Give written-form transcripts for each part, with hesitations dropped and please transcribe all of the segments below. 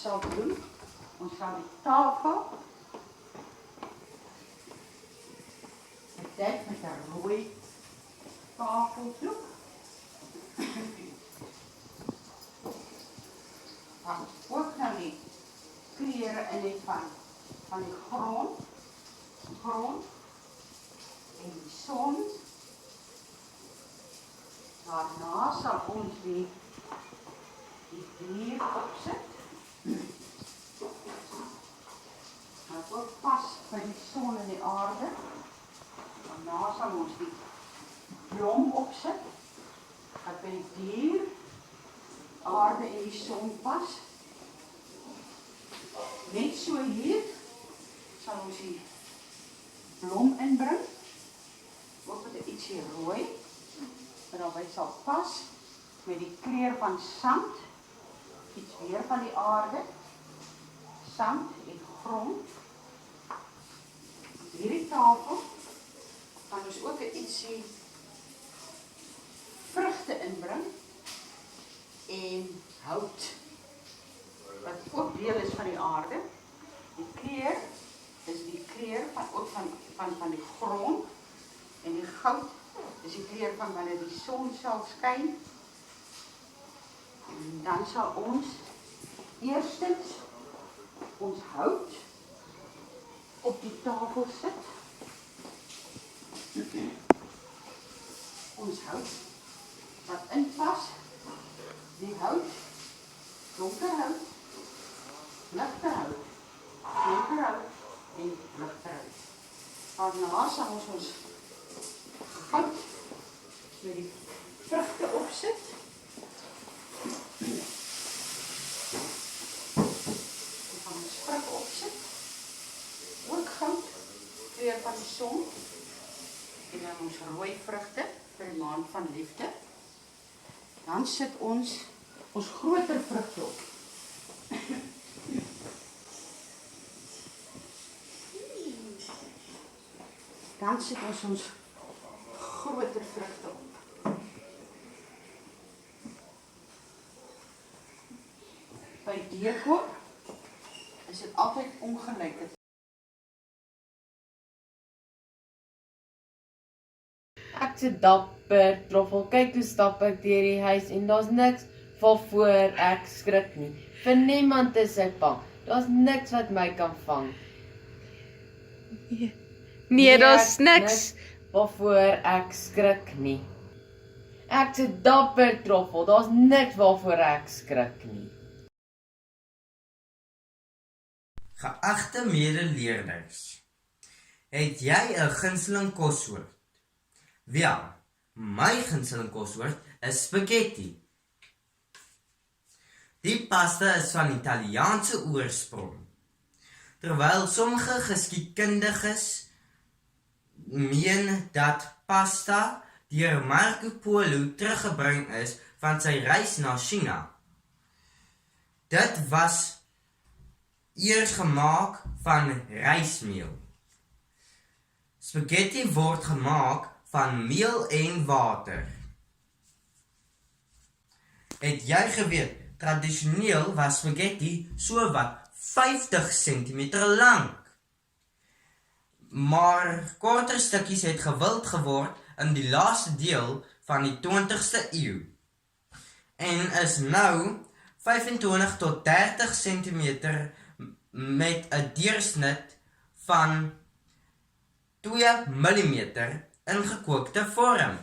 Zal doen. Ons gaan die tafel bedekt met een rooi tafeldoek. Dan ook nou die kleren en die van die grond en die zon. Daarna zal ons die dier opzetten. Dat ook past bij die zon en die aarde. Daarna zal ons die blom opzetten. Dat bij die dier, aarde en die zon past. Net zo hier zal ons die blom inbrengen. Ook met ietsje rooi. wat daarbij sal pas met die kleur van sand, iets weer van die aarde, sand en grond. Op hierdie tafel gaan ons ook ietsie vrugte inbring en hout, wat ook deel is van die aarde. Die kleur is die kleur van die grond en die goud is die kleur van wanneer die son sal skyn. En dan sal ons eerstens ons hout op die tafel sit. Ons hout wat inpas, die hout, donker hout, ligte hout, donker hout en ligte hout. Daarna sal ons goud met die vrugte opsit. Dan gaan ons vrugte opsit. Ook goud, kleur van die son. En dan ons rooi vrugte vir die maand van liefde. Dan sit ons groter vrugte op. Dan sit ons groter vrugte op. By deurkoop is dit altyd ongelyk. Ek's 'n dapper troffel, kyk hoe stap ek deur die huis en daar's niks waarvoor ek skrik nie. Vir niemand is ek bang, daar's niks wat my kan vang. Nee, daar's niks. Waarvoor ek skrik nie. Ek's 'n dapper troffel, daar's niks waarvoor ek skrik nie. Geagte medeleerders, het jy 'n gunsteling kossoort? Wel, my gunsteling kossoort is spaghetti. Die pasta is van Italiaanse oorsprong. Terwyl sommige geskiedkundiges meen dat pasta deur Marco Polo teruggebring is van sy reis na China. Dit was eers gemaak van rysmeel. Spaghetti word gemaak van meel en water. Het jy geweet, tradisioneel was spaghetti so wat 50 cm lank. Maar korter stukkies het gewild geword in die laaste deel van die 20ste eeu. En is nou 25 tot 30 cm met 'n deursnit van 2 mm in gekookte vorm.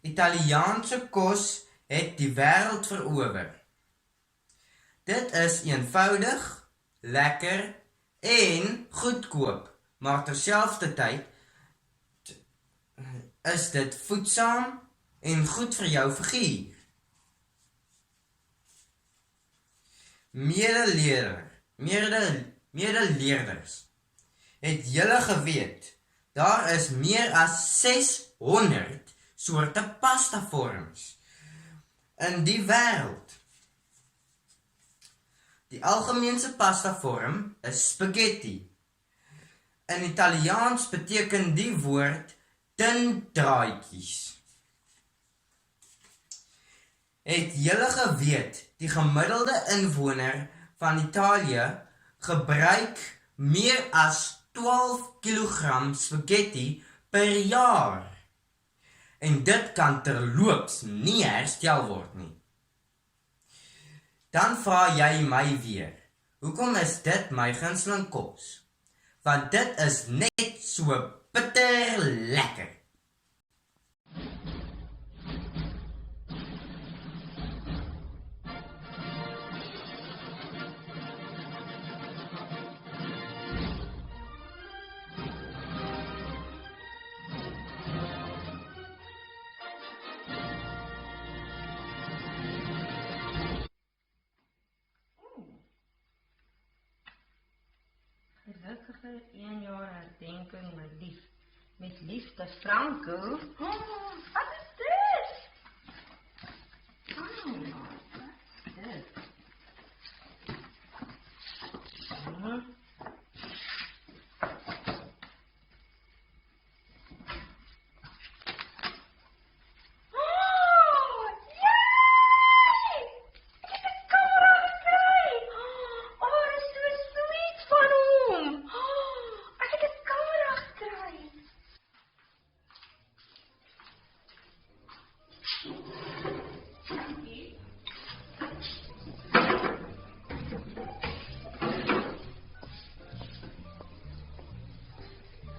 Italiaanse kos het die wêreld verower. Dit is eenvoudig, lekker en goedkoop, maar terselfdertyd is dit voedsaam en goed vir jou figuur. Medeleerders, het julle geweet, daar is meer as 600 soorte pastavorms in die wêreld. Die algemeenste pastavorm is spaghetti. In Italiaans beteken die woord dun draadjies. Het julle geweet, die gemiddelde inwoner van Italië gebruik meer as 12 kg spaghetti per jaar. En dit kan terloops nie herstel word nie. Dan vra jy my weer, hoekom is dit my gunsteling kos? Want dit is net so bitter lekker. Gelukkige 1 jaar herdenking, my lief. Met liefde, Franco. Wat is dit? Dit.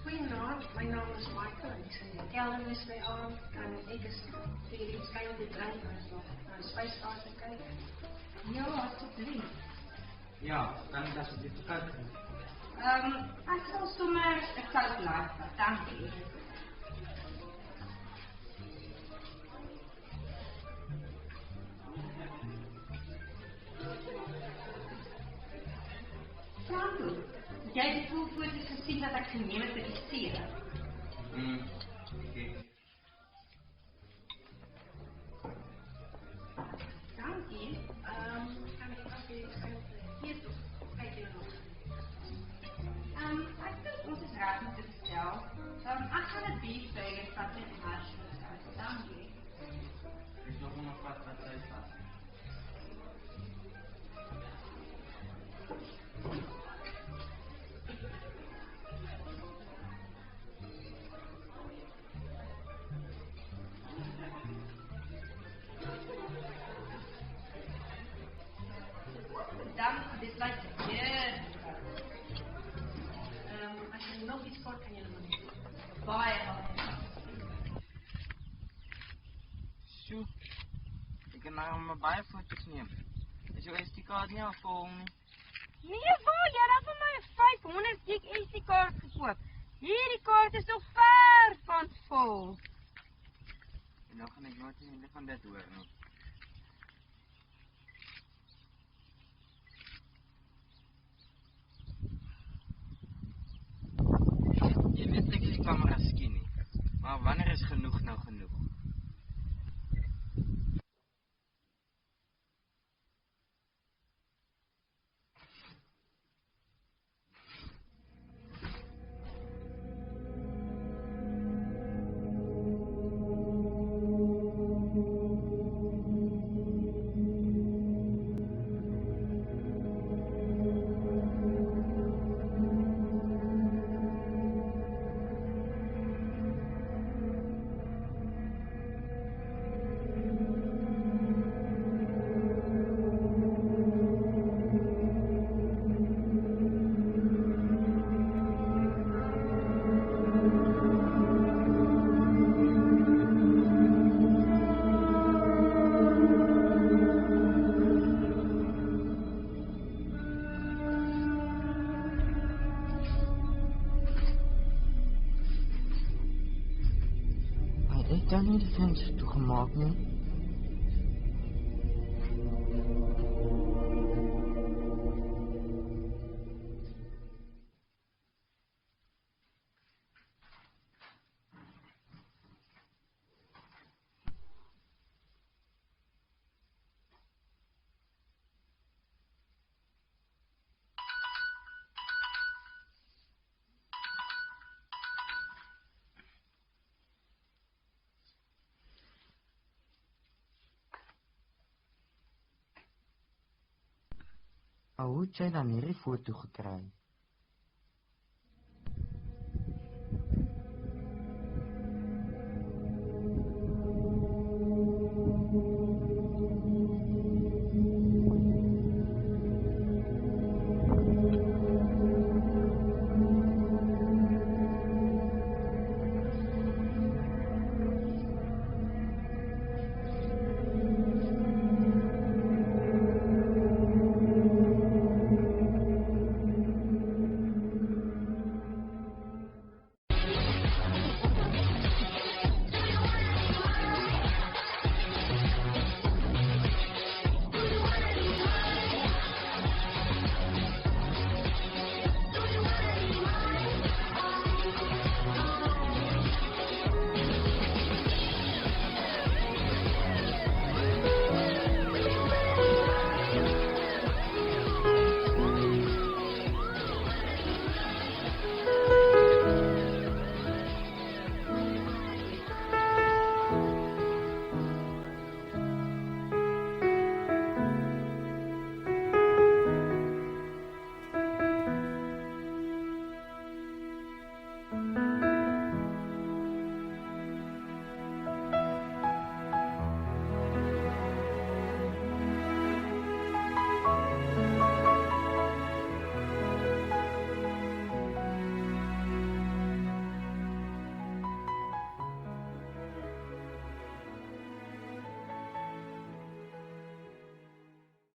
Goeienaand, my naam is Michael en ek sien die kelder is my aan en ek is vir die skuil die brein is nog na die spyskaart te kyk. Ja, asseblief. Ja, kan ik alsjeblieft de koud doen? Ek sal sommer 'n koud laat, dankie. Franco, jy het die foto's gesien wat ek geneem het by die see. Oké. Dankie. Kan ek ook die skuil hier toe kyk jy nog? Ek dink ons is reg om te vertel. Ek gaan dit beef burger vat met hash. Dankie. Er is nog een apart wat thuis staat. Dank, dit lijkt heerlijk. Als je nog iets kort kan je nog niet. Baie. Sjoe, ik heb maar mijn baie foto's nemen. Is jouw SD-kaart niet al vol nie? Nee, waar? Jy het vir my 500 gig SD-kaart gekoop. Hierdie kaart is nog ver van vol. En nou gaan ik nooit meer van dit hoor nie. Jy weet ek is die camera skien nie. Maar wanneer is genoeg nou genoeg? Ek dan nie die venster toegemaak nie. Hoe het jy dan hierdie foto gekry?